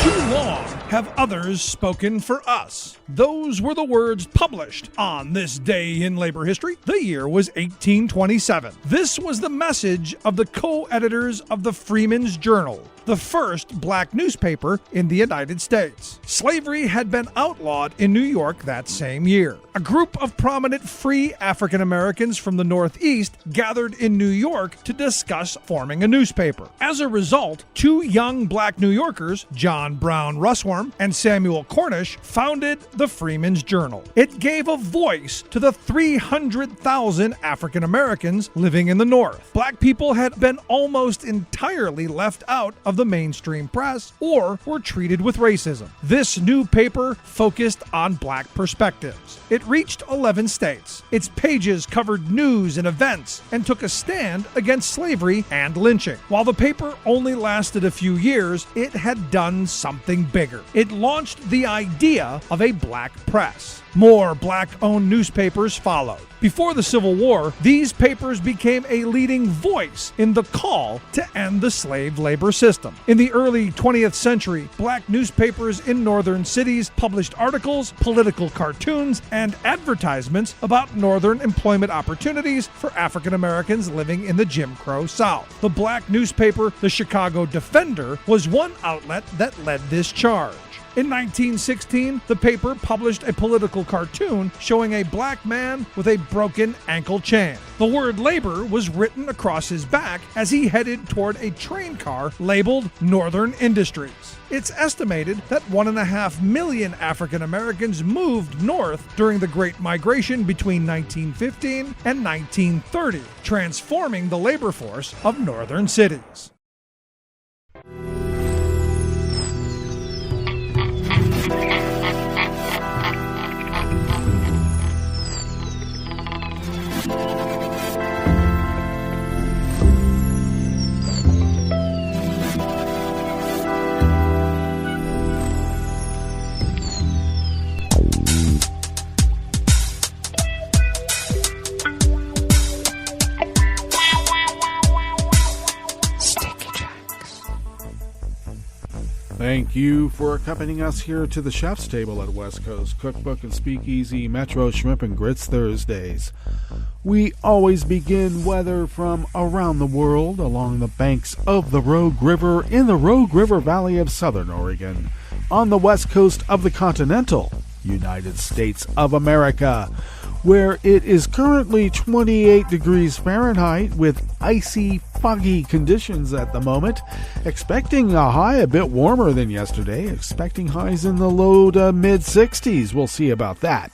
Too long have others spoken for us. Those were the words published on this day in labor history. The year was 1827. This was the message of the co-editors of the Freeman's Journal, the first black newspaper in the United States. Slavery had been outlawed in New York that same year. A group of prominent free African Americans from the Northeast gathered in New York to discuss forming a newspaper. As a result, 2 young black New Yorkers, John Brown Russwurm and Samuel Cornish, founded the Freeman's Journal. It gave a voice to the 300,000 African Americans living in the North. Black people had been almost entirely left out of the mainstream press or were treated with racism. This new paper focused on black perspectives. It reached 11 states. Its pages covered news and events and took a stand against slavery and lynching. While the paper only lasted a few years, it had done something bigger. It launched the idea of a black press. More black-owned newspapers followed. Before the Civil War, these papers became a leading voice in the call to end the slave labor system. In the early 20th century, black newspapers in northern cities published articles, political cartoons, and advertisements about northern employment opportunities for African Americans living in the Jim Crow South. The black newspaper, the Chicago Defender, was one outlet that led this charge. In 1916, the paper published a political cartoon showing a black man with a broken ankle chain. The word labor was written across his back as he headed toward a train car labeled Northern Industries. It's estimated that 1.5 million African Americans moved north during the Great Migration between 1915 and 1930, transforming the labor force of northern cities. Thank you for accompanying us here to the Chef's Table at West Coast Cookbook and Speakeasy Metro Shrimp and Grits Thursdays. We always begin weather from around the world along the banks of the Rogue River in the Rogue River Valley of Southern Oregon, on the west coast of the continental United States of America, where it is currently 28 degrees Fahrenheit with icy, foggy conditions at the moment. Expecting a high a bit warmer than yesterday, expecting highs in the low to mid-60s. We'll see about that.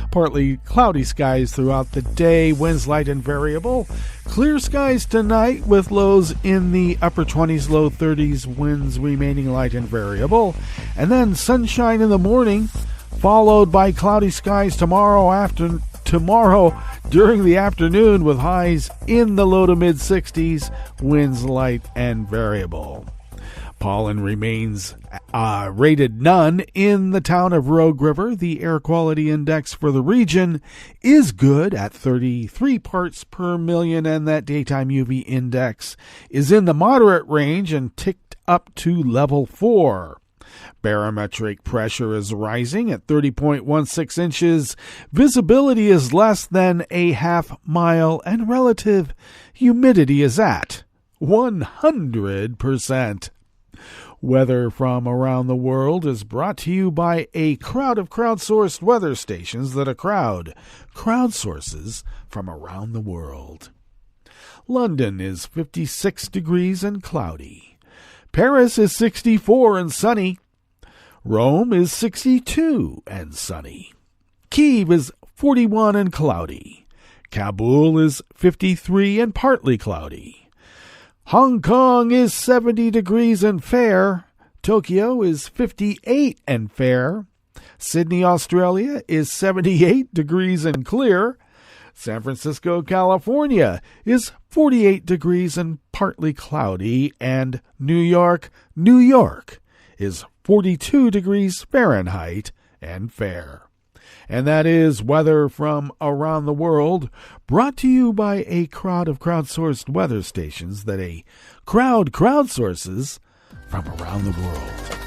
Partly cloudy skies throughout the day, winds light and variable. Clear skies tonight with lows in the upper 20s, low 30s, winds remaining light and variable. And then sunshine in the morning, followed by cloudy skies tomorrow during the afternoon with highs in the low to mid 60s, winds light and variable. Pollen remains rated none in the town of Rogue River. The air quality index for the region is good at 33 parts per million, and that daytime UV index is in the moderate range and ticked up to level 4. Barometric pressure is rising at 30.16 inches. Visibility is less than a half mile, and relative humidity is at 100%. Weather from around the world is brought to you by a crowd of crowdsourced weather stations that crowdsources from around the world. London is 56 degrees and cloudy. Paris is 64 and sunny. Rome is 62 and sunny. Kyiv is 41 and cloudy. Kabul is 53 and partly cloudy. Hong Kong is 70 degrees and fair. Tokyo is 58 and fair. Sydney, Australia is 78 degrees and clear. San Francisco, California is 48 degrees and partly cloudy. And New York is 42 degrees Fahrenheit and fair. And that is weather from around the world, brought to you by a crowd of crowdsourced weather stations that a crowd crowdsources from around the world.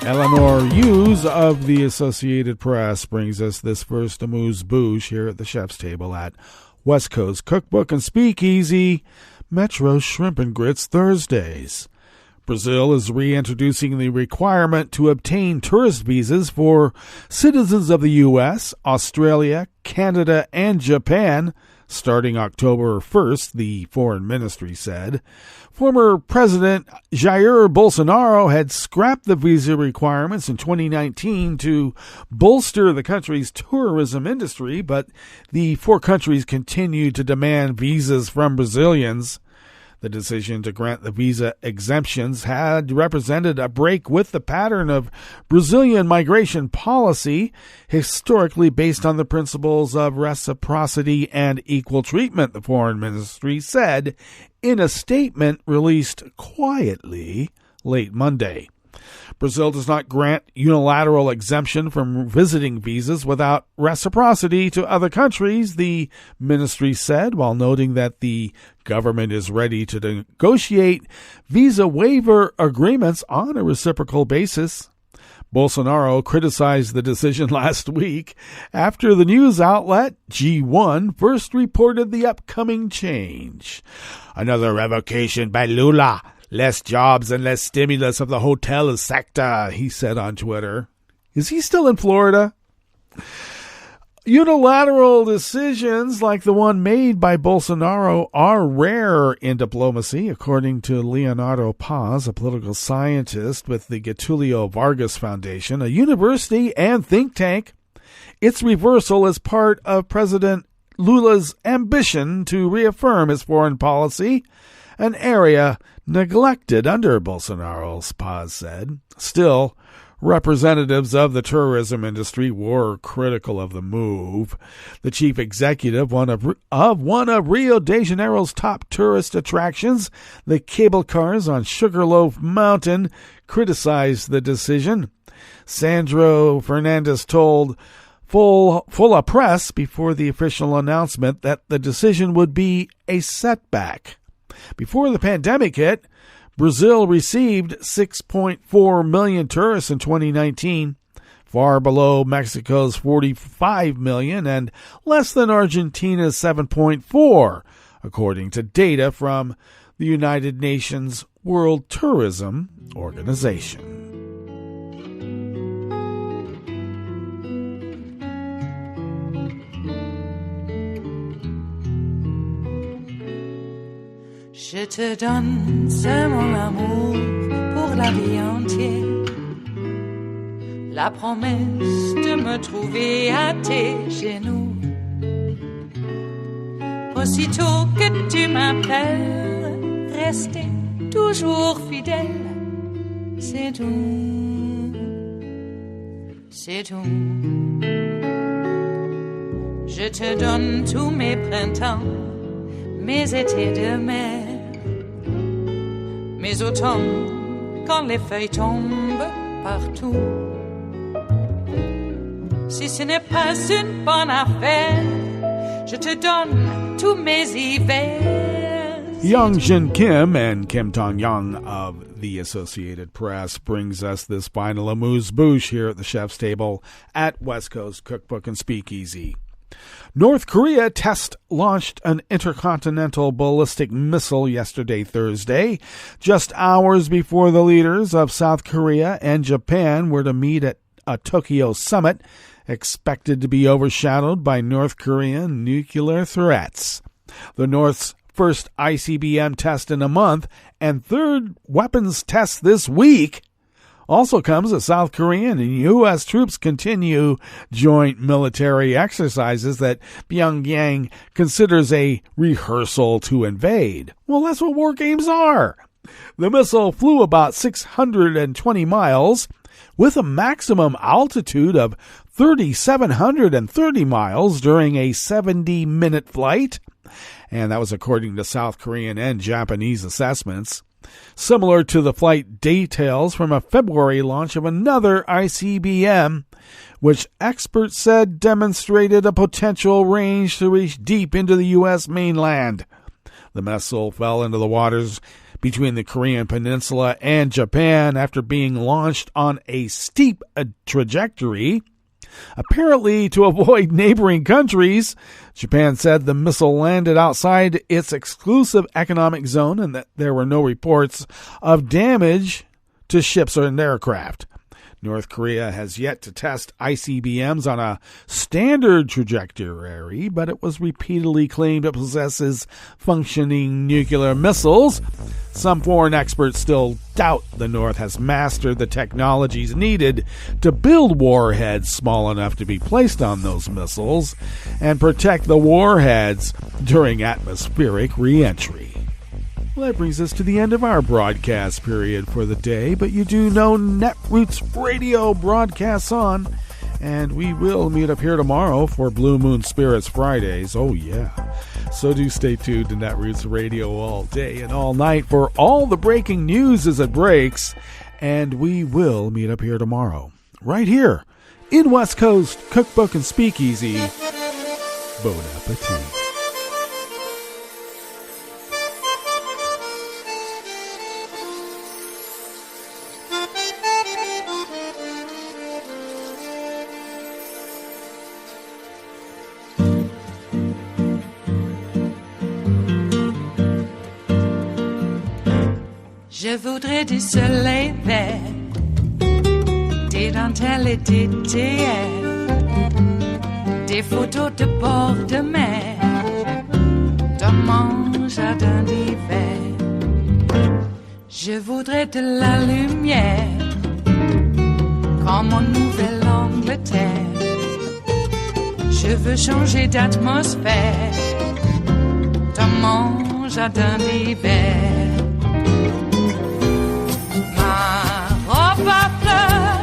Eleanor Hughes of the Associated Press brings us this first amuse-bouche here at the Chef's Table at West Coast Cookbook and Speakeasy Metro Shrimp and Grits Thursdays. Brazil is reintroducing the requirement to obtain tourist visas for citizens of the U.S., Australia, Canada, and Japan starting October 1st, the Foreign Ministry said. Former President Jair Bolsonaro had scrapped the visa requirements in 2019 to bolster the country's tourism industry, but the four countries continued to demand visas from Brazilians. The decision to grant the visa exemptions had represented a break with the pattern of Brazilian migration policy, historically based on the principles of reciprocity and equal treatment, the Foreign Ministry said in a statement released quietly late Monday. Brazil does not grant unilateral exemption from visiting visas without reciprocity to other countries, the ministry said, while noting that the government is ready to negotiate visa waiver agreements on a reciprocal basis. Bolsonaro criticized the decision last week after the news outlet G1 first reported the upcoming change. Another revocation by Lula. Less jobs and less stimulus of the hotel sector, he said on Twitter. Is he still in Florida? Unilateral decisions like the one made by Bolsonaro are rare in diplomacy, according to Leonardo Paz, a political scientist with the Getulio Vargas Foundation, a university and think tank. Its reversal is part of President Lula's ambition to reaffirm his foreign policy, an area neglected under Bolsonaro, Paz said. Still, representatives of the tourism industry were critical of the move. The chief executive of one of Rio de Janeiro's top tourist attractions, the cable cars on Sugarloaf Mountain, criticized the decision. Sandro Fernandes told Folha Press before the official announcement that the decision would be a setback. Before the pandemic hit, Brazil received 6.4 million tourists in 2019, far below Mexico's 45 million and less than Argentina's 7.4, according to data from the United Nations World Tourism Organization. Je te donne c'est mon amour pour la vie entière. La promesse de me trouver à tes genoux. Aussitôt que tu m'appelles, rester toujours fidèle. C'est tout, c'est tout. Je te donne tous mes printemps, mes étés de mer. Mes automnes, quand les feuilles tombent partout. Si ce n'est pas une bonne affaire, je te donne tous mes hivers. Young Jin Kim and Kim Tong-young of the Associated Press brings us this final amuse-bouche here at the Chef's Table at West Coast Cookbook and Speakeasy. North Korea launched an intercontinental ballistic missile yesterday, Thursday, just hours before the leaders of South Korea and Japan were to meet at a Tokyo summit expected to be overshadowed by North Korean nuclear threats. The North's first ICBM test in a month and third weapons test this week also comes as South Korean and U.S. troops continue joint military exercises that Pyongyang considers a rehearsal to invade. Well, that's what war games are. The missile flew about 620 miles with a maximum altitude of 3,730 miles during a 70-minute flight, and that was according to South Korean and Japanese assessments. Similar to the flight details from a February launch of another ICBM, which experts said demonstrated a potential range to reach deep into the U.S. mainland. The missile fell into the waters between the Korean Peninsula and Japan after being launched on a steep trajectory. Apparently, to avoid neighboring countries, Japan said the missile landed outside its exclusive economic zone and that there were no reports of damage to ships or aircraft. North Korea has yet to test ICBMs on a standard trajectory, but it was repeatedly claimed it possesses functioning nuclear missiles. Some foreign experts still doubt the North has mastered the technologies needed to build warheads small enough to be placed on those missiles and protect the warheads during atmospheric re-entry. Well, that brings us to the end of our broadcast period for the day, but you do know Netroots Radio broadcasts on, and we will meet up here tomorrow for Blue Moon Spirits Fridays. Oh, yeah. So do stay tuned to Netroots Radio all day and all night for all the breaking news as it breaks, and we will meet up here tomorrow, right here, in West Coast Cookbook and Speakeasy. Bon appetit. Je voudrais du soleil vert, des dentelles et des théières, des photos de bord de mer, dans mon jardin d'hiver. Je voudrais de la lumière, comme en Nouvelle-Angleterre. Je veux changer d'atmosphère, dans mon jardin d'hiver. Robe à fleurs,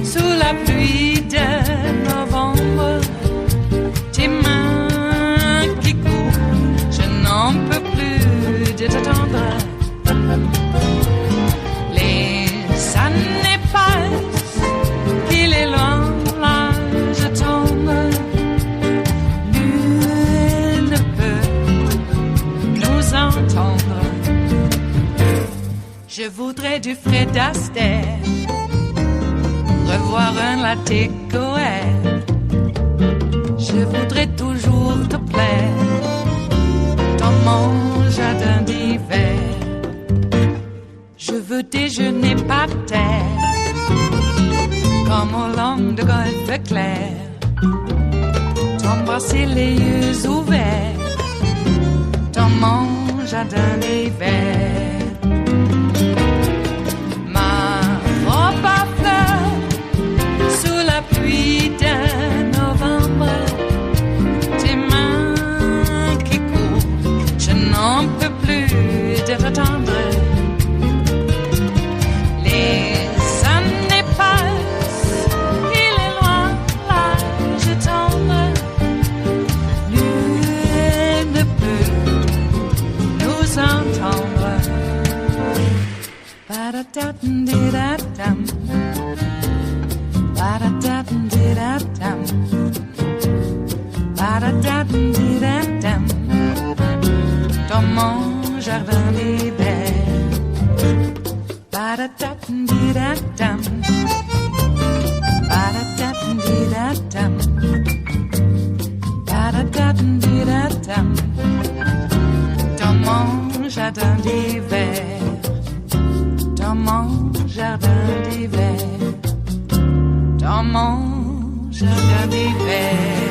sous la pluie de novembre, tes mains qui courent, je n'en peux plus de t'attendre. Les années passent, qu'il est loin, là je tombe. Nul ne peut nous entendre. Je voudrais du Fred Astaire, revoir un latte Goël. Je voudrais toujours te plaire dans mon jardin d'hiver. Je veux déjeuner par terre, comme au long de golfe clair, t'embrasser les yeux ouverts dans mon jardin d'hiver. Pluie de novembre, tes mains qui courent, je n'en peux plus de t'attendre. Les années passent, il est loin, là je tombe. Nul ne peut nous entendre. Ba-da-da-dum-di-da-dum. Ba-da-da-dum-di-da-dum. Ba-da-da-dum-di-da-dum. Dans mon jardin d'hiver. Ba-da-da-dum-di-da-dum. Ba-da-da-dum-di-da-dum. Ba-da-da-dum-di-da-dum. Dans mon jardin d'hiver. Dans mon jardin d'hiver. Dans mon jardin d'hiver.